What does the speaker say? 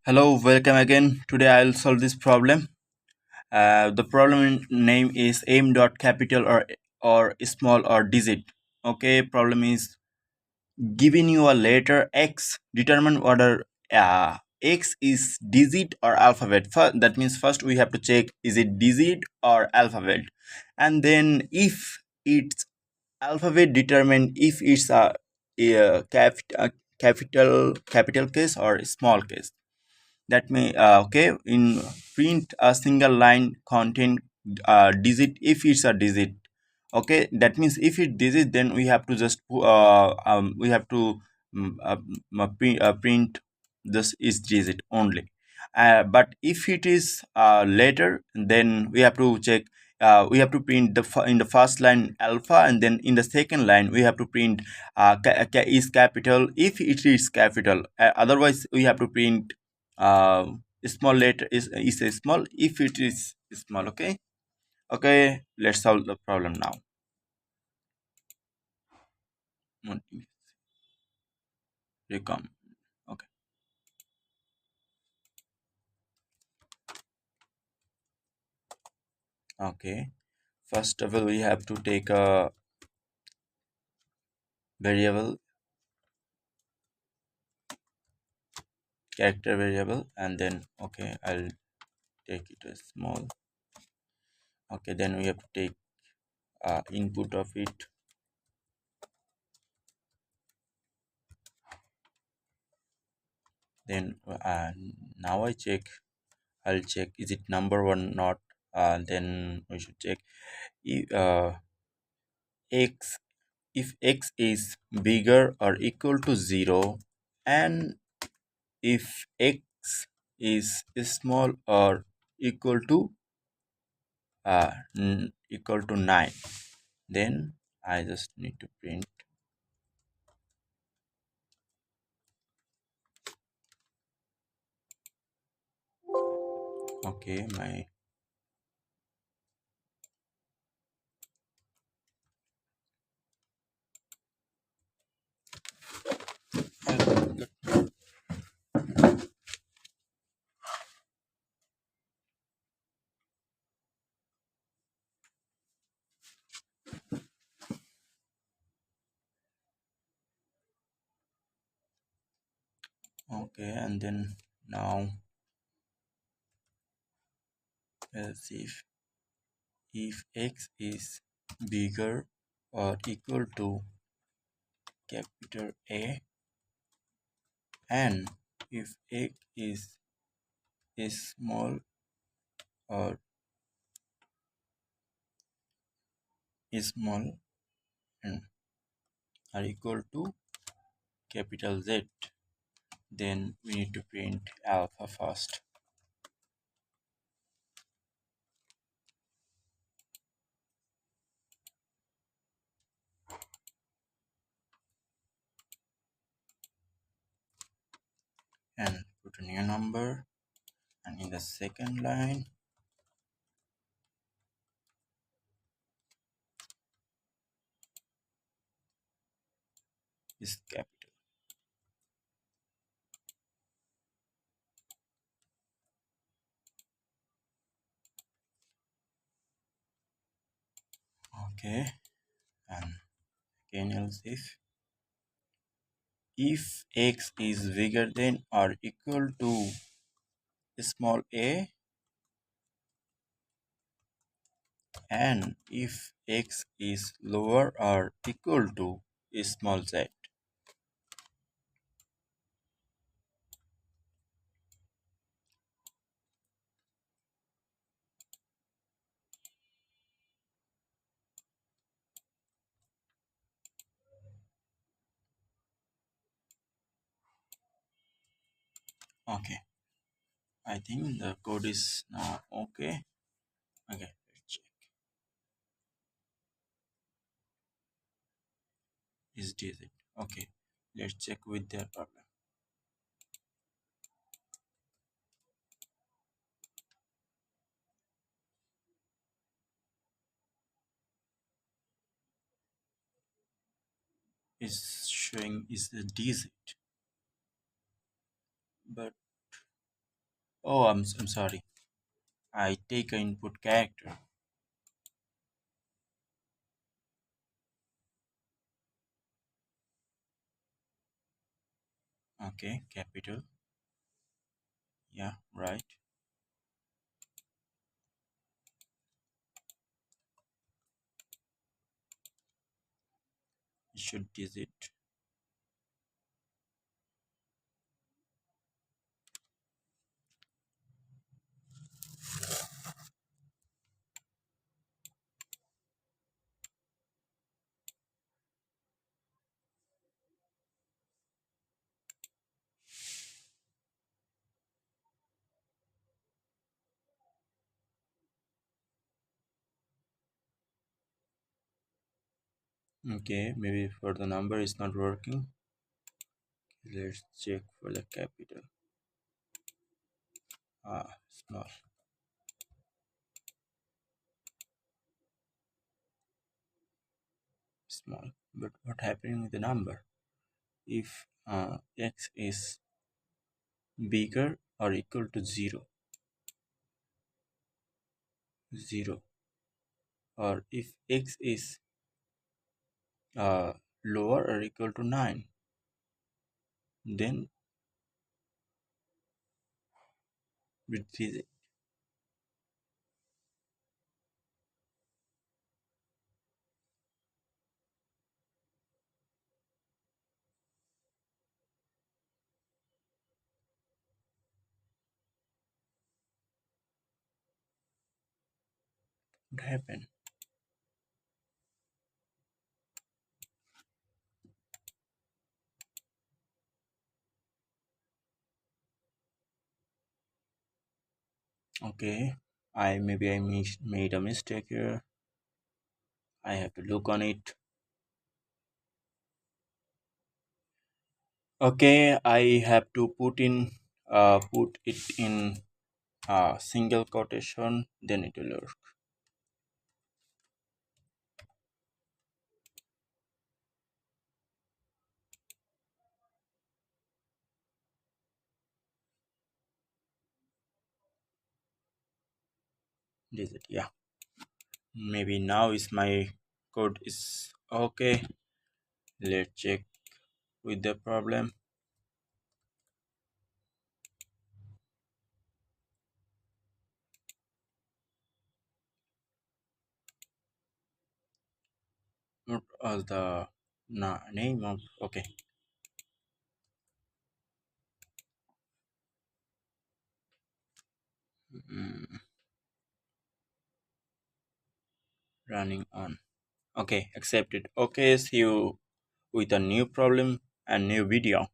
Hello, welcome again. Today I'll solve this problem. The problem name is aim dot capital or small or digit. Okay, problem is giving you a letter X. Determine whether X is digit or alphabet. First, that means first we have to check is it digit or alphabet, and then if it's alphabet, determine if it's a capital case or small case. That may okay in print a single line contain digit if it's a digit. Okay, that means if it digit, then we have to just we have to print this is digit only. But if it is letter, then we have to check, we have to print in the first line alpha, and then in the second line we have to print is capital if it is capital. Otherwise we have to print uh, small letter is a small if it is small. Okay, okay, let's solve the problem now. Recom. Okay, okay, first of all we have to take a variable, character variable, and then okay, I'll take it as small. Okay, then we have to take input of it. Then now I'll check is it number one not. Then we should check if, x if x is bigger or equal to 0, and if x is small or equal to equal to 9, then I just need to print. Okay, my okay, and then now let's see if x is bigger or equal to capital A, and if x is small or is small and are equal to capital Z, then we need to print alpha first. And put a new number, and in the second line is capital. Okay, and again else if x is bigger than or equal to small a, and if x is lower or equal to small z. Okay, I think the code is now okay. Okay, let's check. Is this it? Okay, let's check with their problem. Is showing is a digit, but Oh, I'm sorry. I take a input character. Okay, capital. Yeah, right. It should digit. Okay, maybe for the number is not working. Let's check for the capital. Small, small. But what happening with the number? If x is bigger or equal to 0, 0, or if x is uh, lower or equal to 9, then it is would happen. Okay, I made a mistake here. I have to look on it. Okay, I have to put it in a single quotation, then it will work. This it, yeah. Maybe now is my code is okay. Let's check with the problem. What was the name of? Okay. Mm, running on. Okay, accepted. Okay, see you with a new problem and new video.